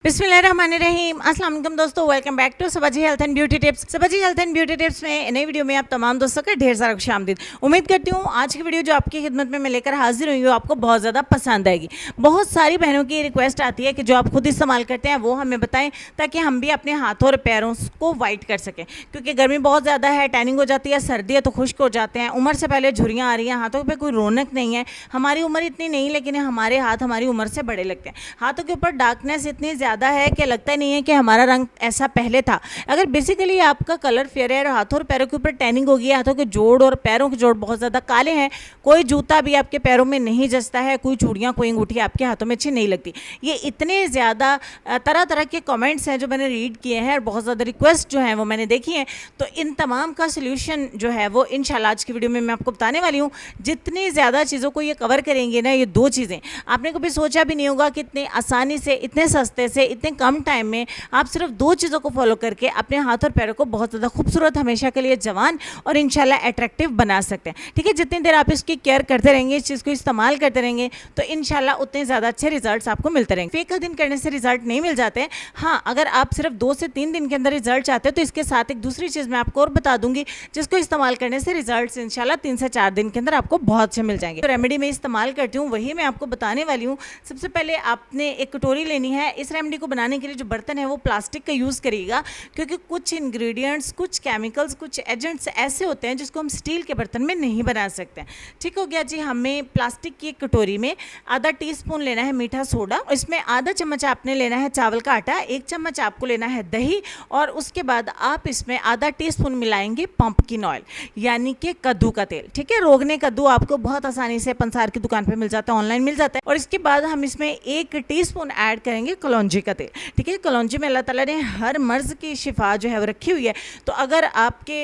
बिस्मिल्लाहिर्रहमानिर्रहीम। अस्सलाम वालेकुम दोस्तों, welcome back to Sabaji health and beauty tips. Sabaji health and beauty tips में नई वीडियो में आप तमाम दोस्तों का ढेर सारा खुशामदीद। उम्मीद करती हूँ आज की वीडियो जो आपकी खिदमत में मैं लेकर हाजिर हुई हूँ आपको बहुत ज़्यादा पसंद आएगी। बहुत सारी बहनों की रिक्वेस्ट आती है कि जो आप खुद इस्तेमाल करते हैं वो हमें बताएं ताकि हम भी अपने हाथों और पैरों को वाइट कर सकें, क्योंकि गर्मी बहुत ज़्यादा है, टैनिंग हो जाती है, सर्दी है तो खुश्क हो जाते हैं, उम्र से पहले झुर्रियाँ आ रही हैं, हाथों पर कोई रौनक नहीं है। हमारी उम्र इतनी नहीं लेकिन हमारे हाथ हमारी उम्र से बड़े लगते हैं। हाथों के ऊपर डार्कनेस इतनी ज़्यादा है कि लगता नहीं है कि हमारा रंग ऐसा पहले था। अगर बेसिकली आपका कलर फेयर है और हाथों और पैरों के ऊपर टैनिंग होगी, हाथों के जोड़ और पैरों के जोड़ बहुत ज़्यादा काले हैं, कोई जूता भी आपके पैरों में नहीं जचता है, कोई चूड़ियाँ कोई अंगूठी आपके हाथों में अच्छी नहीं लगती। ये इतने ज़्यादा तरह तरह के कमेंट्स हैं जो मैंने रीड किए हैं और बहुत ज़्यादा रिक्वेस्ट जो हैं वो मैंने देखी हैं। तो इन तमाम का सोल्यूशन जो है वो इंशाल्लाह आज की वीडियो में मैं आपको बताने वाली हूँ। जितनी ज़्यादा चीज़ों को ये कवर करेंगे ना, ये दो चीज़ें आपने कभी सोचा भी नहीं होगा कि इतने आसानी से, इतने सस्ते से, इतने कम टाइम में आप सिर्फ दो चीज़ों को फॉलो करके अपने हाथ और पैरों को बहुत ज़्यादा खूबसूरत, हमेशा के लिए जवान और इंशाल्लाह अट्रैक्टिव बना सकते हैं। ठीक है, जितनी देर आप इसकी केयर करते रहेंगे, इस चीज़ को इस्तेमाल करते रहेंगे तो इंशाल्लाह उतने ज़्यादा अच्छे रिजल्ट्स आपको मिलते रहेंगे। एक दिन करने से रिजल्ट नहीं मिल जाते। हाँ, अगर आप सिर्फ 2 से 3 दिन के अंदर रिजल्ट चाहते हैं तो इसके साथ एक दूसरी चीज़ मैं आपको और बता दूंगी जिसको इस्तेमाल करने से रिजल्ट इंशाल्लाह 3 से 4 दिन के अंदर आपको बहुत अच्छे मिल जाएंगे। तो रेमेडी मैं इस्तेमाल करती हूँ वही मैं आपको बताने वाली हूँ। सबसे पहले आपने एक कटोरी लेनी है। इस रेमेडी को बनाने के लिए जो बर्तन है वो प्लास्टिक का यूज़ करिएगा, क्योंकि कुछ इंग्रेडिएंट्स, कुछ केमिकल्स, कुछ एजेंट्स ऐसे होते हैं जिसको हम स्टील के बर्तन में नहीं बना सकते हैं। ठीक हो गया जी। हमें प्लास्टिक की एक कटोरी में आधा टीस्पून लेना है मीठा सोडा, इसमें आधा चम्मच आपने लेना है चावल का आटा, 1 चम्मच आपको लेना है दही और उसके बाद आप इसमें आधा टीस्पून मिलाएंगे पंपकिन ऑयल यानी कि कद्दू का तेल। ठीक है, रोगने कद्दू आपको बहुत आसानी से पंसार की दुकान पर मिल जाता है, ऑनलाइन मिल जाता है। और इसके बाद हम इसमें 1 टीस्पून ऐड करेंगे कलौंजी का तेल। ठीक है, कलौंजी में अल्लाह ताला ने हर मर्ज़ की शिफा जो है वो रखी हुई है। तो अगर आपके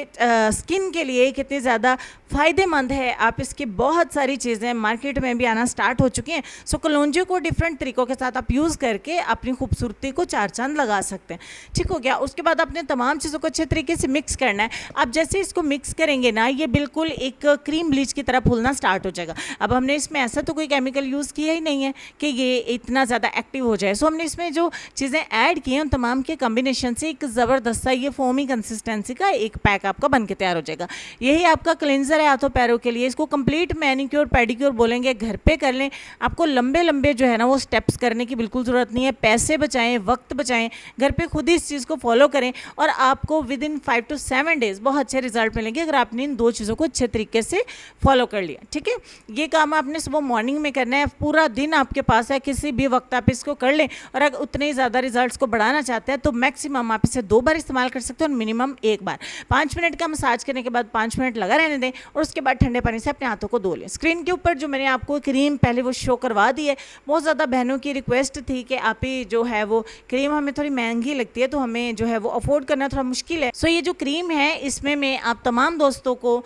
स्किन के लिए कितनी ज़्यादा फ़ायदेमंद है, आप इसकी बहुत सारी चीज़ें मार्केट में भी आना स्टार्ट हो चुकी हैं। सो कलौंजी को डिफरेंट तरीक़ों के साथ आप यूज़ करके अपनी खूबसूरती को 4 चांद लगा सकते हैं। ठीक हो गया। उसके बाद आपने तमाम चीज़ों को अच्छे तरीके से मिक्स करना है। आप जैसे इसको मिक्स करेंगे ना, ये बिल्कुल एक क्रीम ब्लीच की तरह फूलना स्टार्ट हो जाएगा। अब हमने इसमें ऐसा तो कोई केमिकल यूज़ किया ही नहीं है कि ये इतना ज़्यादा एक्टिव हो जाए। सो हमने इसमें जो चीज़ें ऐड की हैं उन तमाम के कॉम्बिनेशन से एक ज़बरदस्त सा ये फोमी कंसिस्टेंसी का एक पैक आपका बन के तैयार हो जाएगा। यही आपका क्लिनजर है हाथों पैरों के लिए। इसको कंप्लीट मैनिक्योर पेडिक्योर बोलेंगे, घर पे कर लें। आपको लंबे लंबे जो है ना वो स्टेप्स करने की बिल्कुल ज़रूरत नहीं है। पैसे बचाएं, वक्त बचाएं, घर पे खुद ही इस चीज़ को फॉलो करें और आपको विद इन 5 to 7 डेज़ बहुत अच्छे रिजल्ट मिलेंगे अगर आपने इन दो चीज़ों को अच्छे तरीके से फॉलो कर लिया। ठीक है, ये काम आपने सुबह मॉर्निंग में करना है। पूरा दिन आपके पास है, किसी भी वक्त आप इसको कर लें और अगर उतने ही ज़्यादा रिजल्ट्स को बढ़ाना चाहते हैं तो मैक्सिमम आप इसे 2 बार इस्तेमाल कर सकते हो और मिनिमम 1 बार। 5 मिनट का मसाज करने के बाद 5 मिनट लगा रहने दें और उसके बाद ठंडे पानी से अपने हाथों को धो लें। स्क्रीन के ऊपर जो मैंने आपको क्रीम पहले वो शो करवा दी है। बहुत ज़्यादा बहनों की रिक्वेस्ट थी कि आप ही जो है वो क्रीम हमें थोड़ी महंगी लगती है तो हमें जो है वो अफोर्ड करना थोड़ा मुश्किल है। सो ये जो क्रीम है इसमें मैं आप तमाम दोस्तों को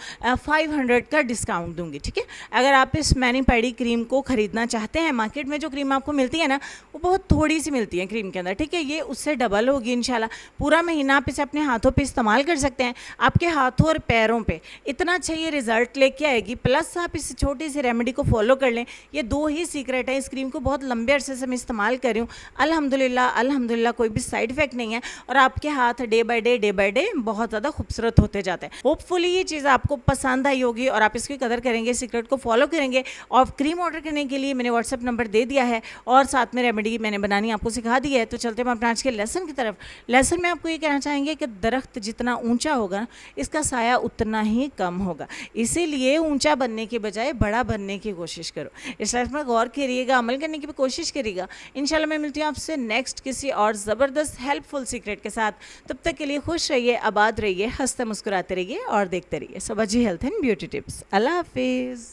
500 का डिस्काउंट दूंगी। ठीक है, अगर आप इस मैनी पैडी क्रीम को ख़रीदना चाहते हैं, मार्केट में जो क्रीम आपको मिलती है ना वो बहुत थोड़ी सी मिलती है क्रीम के अंदर। ठीक है, ये उससे डबल होगी इंशाल्लाह। पूरा महीना आप इसे अपने हाथों पे इस्तेमाल कर सकते हैं। आपके हाथों और पैरों पे इतना अच्छा ये रिजल्ट लेके आएगी। प्लस आप इस छोटी सी रेमेडी को फॉलो कर लें। ये 2 ही सीक्रेट है। इस क्रीम को बहुत लंबे अरसे से मैं इस्तेमाल कर रही हूँ। अल्हम्दुलिल्लाह कोई भी साइड इफेक्ट नहीं है और आपके हाथ डे बाय डे बहुत ज़्यादा खूबसूरत होते जाते हैं। होपफुली ये चीज़ आपको पसंद आई होगी और आप इसकी कदर करेंगे, सीक्रेट को फॉलो करेंगे। और क्रीम ऑर्डर करने के लिए मैंने व्हाट्सएप नंबर दे दिया है और साथ में रेमेडी मैंने बनानी आपको सिखा दी है। तो चलते हैं अपने आज के लेसन की तरफ। लेसन में आपको ये कहना चाहेंगे कि दरख्त जितना ऊंचा होगा इसका साया उतना ही कम होगा, इसीलिए ऊंचा बनने के बजाय बड़ा बनने की कोशिश करो। इस लाइफ में गौर करिएगा, अमल करने की भी कोशिश करिएगा। इंशाल्लाह मैं मिलती हूँ आपसे नेक्स्ट किसी और ज़बरदस्त हेल्पफुल सीक्रेट के साथ। तब तक के लिए खुश रहिए, आबाद रहिए, हंसते मुस्कुराते रहिए और देखते रहिए सबाजी हेल्थ एंड ब्यूटी टिप्स। अल्लाह हाफिज़।